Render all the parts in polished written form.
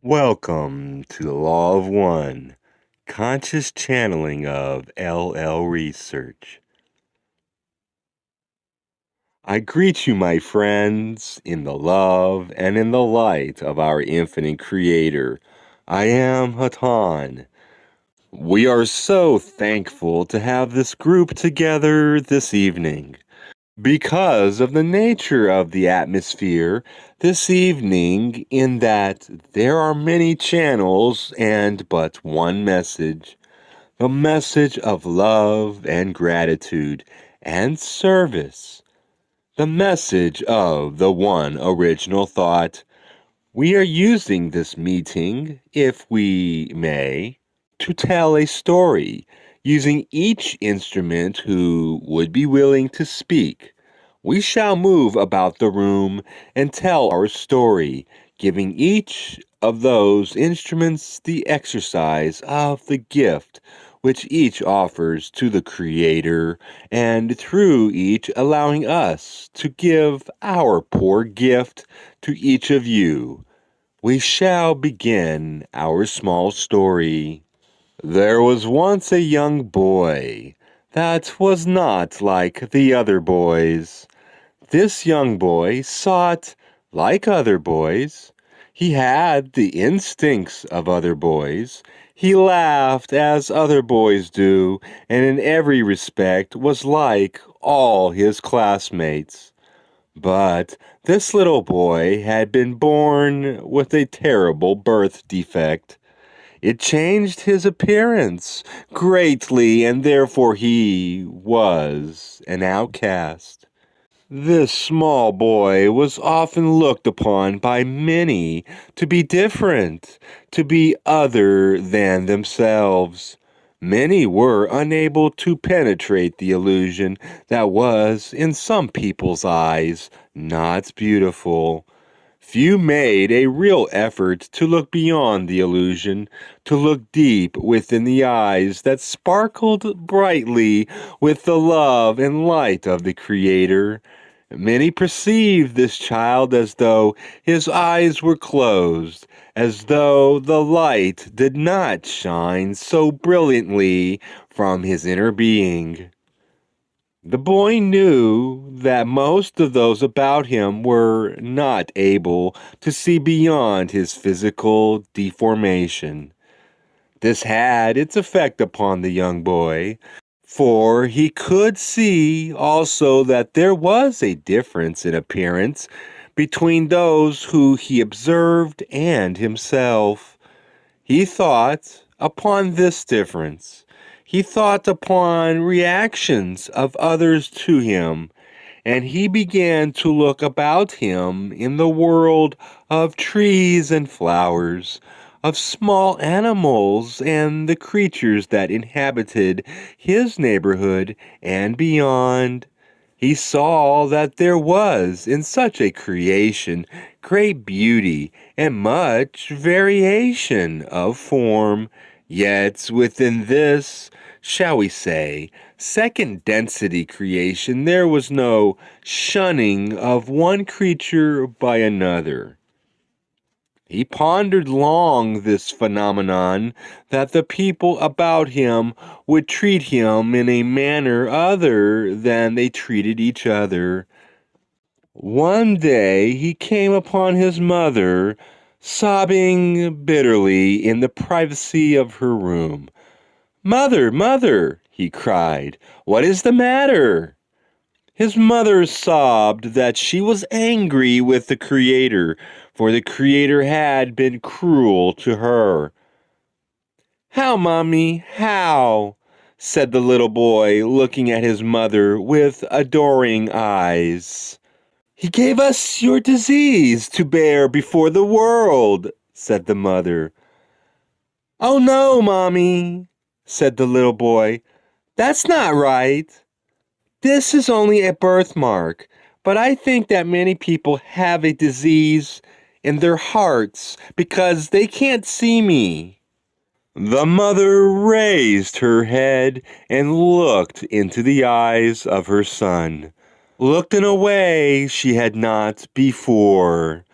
Welcome to the Law of One, conscious channeling of LL Research. I greet you, my friends, in the love and in the light of our infinite Creator. I am Hatonn. We are so thankful to have this group together this evening. Because of the nature of the atmosphere this evening, in that there are many channels and but one message, the message of love and gratitude and service, the message of the one original thought. We are using this meeting, if we may, to tell a story, using each instrument who would be willing to speak. We shall move about the room and tell our story, giving each of those instruments the exercise of the gift which each offers to the Creator, and through each allowing us to give our poor gift to each of you. We shall begin our small story. There was once a young boy that was not like the other boys. This young boy sought like other boys. He had the instincts of other boys. He laughed as other boys do, and in every respect was like all his classmates. But this little boy had been born with a terrible birth defect. It changed his appearance greatly, and therefore he was an outcast. This small boy was often looked upon by many to be different, to be other than themselves. Many were unable to penetrate the illusion that was, in some people's eyes, not beautiful. Few made a real effort to look beyond the illusion, to look deep within the eyes that sparkled brightly with the love and light of the Creator. Many perceived this child as though his eyes were closed, as though the light did not shine so brilliantly from his inner being. The boy knew that most of those about him were not able to see beyond his physical deformation. This had its effect upon the young boy, for he could see also that there was a difference in appearance between those who he observed and himself. He thought upon this difference. He thought upon reactions of others to him, and he began to look about him in the world of trees and flowers, of small animals and the creatures that inhabited his neighborhood and beyond. He saw that there was in such a creation great beauty and much variation of form, yet within this, shall we say, second density creation, there was no shunning of one creature by another. He pondered long this phenomenon, that the people about him would treat him in a manner other than they treated each other. One day he came upon his mother, sobbing bitterly in the privacy of her room. "Mother, mother," he cried, "what is the matter?" His mother sobbed that she was angry with the Creator, for the Creator had been cruel to her. "How, Mommy, how?" said the little boy, looking at his mother with adoring eyes. "He gave us your disease to bear before the world," said the mother. "Oh no, Mommy," said the little boy. "That's not right. This is only a birthmark, but I think that many people have a disease in their hearts because they can't see me." The mother raised her head and looked into the eyes of her son, looked in a way she had not before.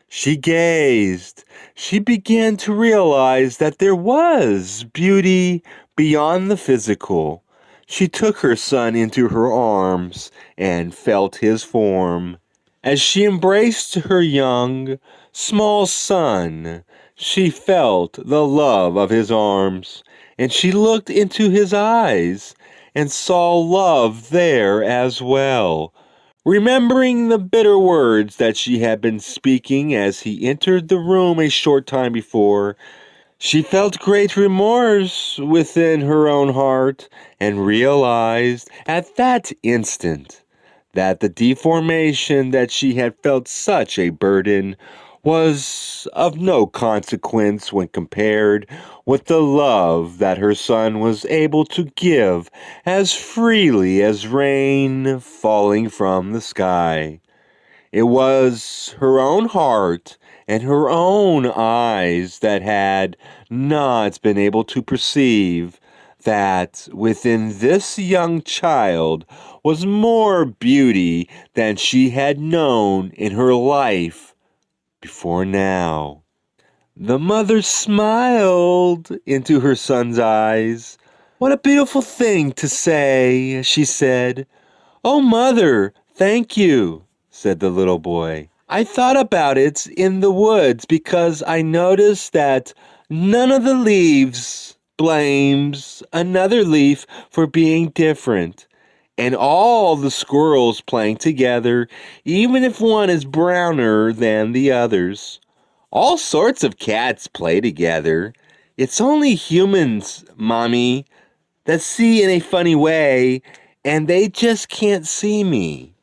She gazed. She began to realize that there was beauty beyond the physical. She took her son into her arms and felt his form. As she embraced her young, small son, she felt the love of his arms, and she looked into his eyes and saw love there as well. Remembering the bitter words that she had been speaking as he entered the room a short time before, she felt great remorse within her own heart and realized at that instant that the deformation that she had felt such a burden was of no consequence when compared with the love that her son was able to give as freely as rain falling from the sky. It was her own heart and her own eyes that had not been able to perceive that within this young child was more beauty than she had known in her life before now. The mother smiled into her son's eyes. "What a beautiful thing to say," she said. "Oh, mother, thank you," said the little boy. "I thought about it in the woods because I noticed that none of the leaves blames another leaf for being different. And all the squirrels playing together, even if one is browner than the others. All sorts of cats play together. It's only humans, Mommy, that see in a funny way, and they just can't see me."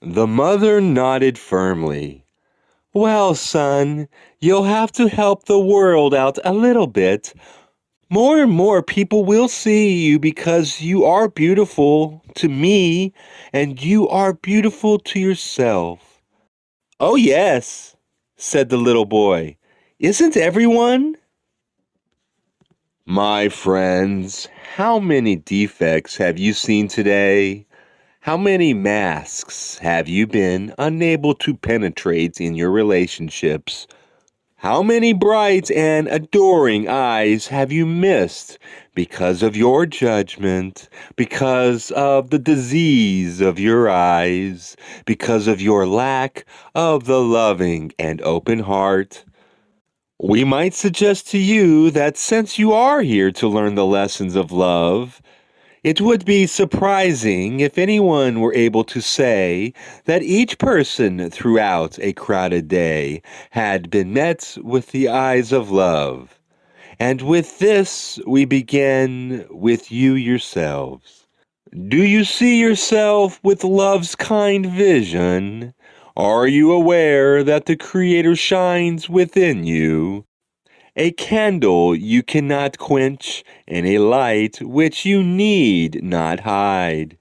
The mother nodded firmly. "Well, son, you'll have to help the world out a little bit. More and more people will see you because you are beautiful to me, and you are beautiful to yourself." "Oh, yes," said the little boy. "Isn't everyone?" My friends, how many defects have you seen today? How many masks have you been unable to penetrate in your relationships? How many bright and adoring eyes have you missed because of your judgment, because of the disease of your eyes, because of your lack of the loving and open heart? We might suggest to you that since you are here to learn the lessons of love, it would be surprising if anyone were able to say that each person throughout a crowded day had been met with the eyes of love. And with this, we begin with you yourselves. Do you see yourself with love's kind vision? Are you aware that the Creator shines within you? A candle you cannot quench, and a light which you need not hide.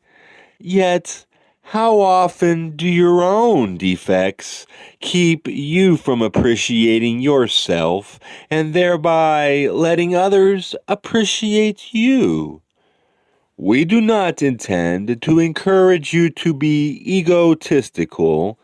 Yet, how often do your own defects keep you from appreciating yourself and thereby letting others appreciate you? We do not intend to encourage you to be egotistical,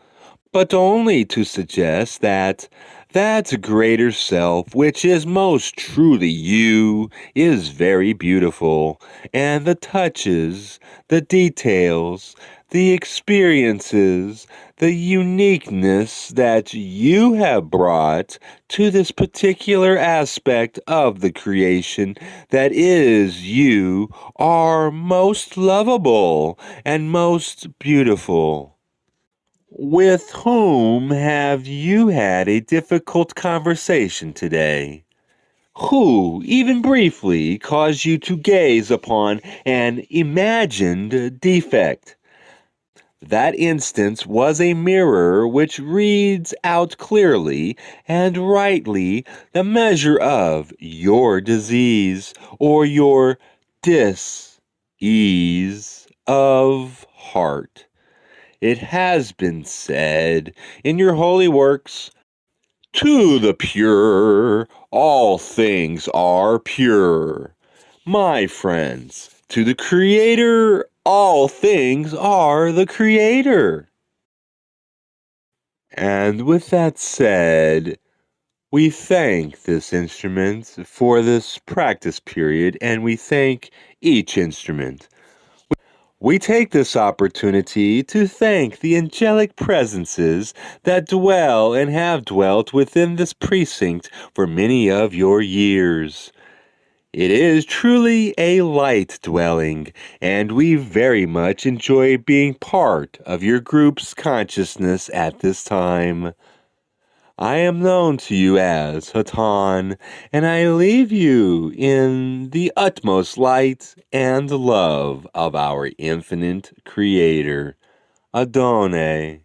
but only to suggest that that greater self, which is most truly you, is very beautiful, and the touches, the details, the experiences, the uniqueness that you have brought to this particular aspect of the creation that is you are most lovable and most beautiful. With whom have you had a difficult conversation today? Who, even briefly, caused you to gaze upon an imagined defect? That instance was a mirror which reads out clearly and rightly the measure of your disease or your dis-ease of heart. It has been said in your holy works, "To the pure, all things are pure." My friends, to the Creator, all things are the Creator. And with that said, we thank this instrument for this practice period, and we thank each instrument. We take this opportunity to thank the angelic presences that dwell and have dwelt within this precinct for many of your years. It is truly a light dwelling, and we very much enjoy being part of your group's consciousness at this time. I am known to you as Hatonn, and I leave you in the utmost light and love of our infinite Creator, Adonai.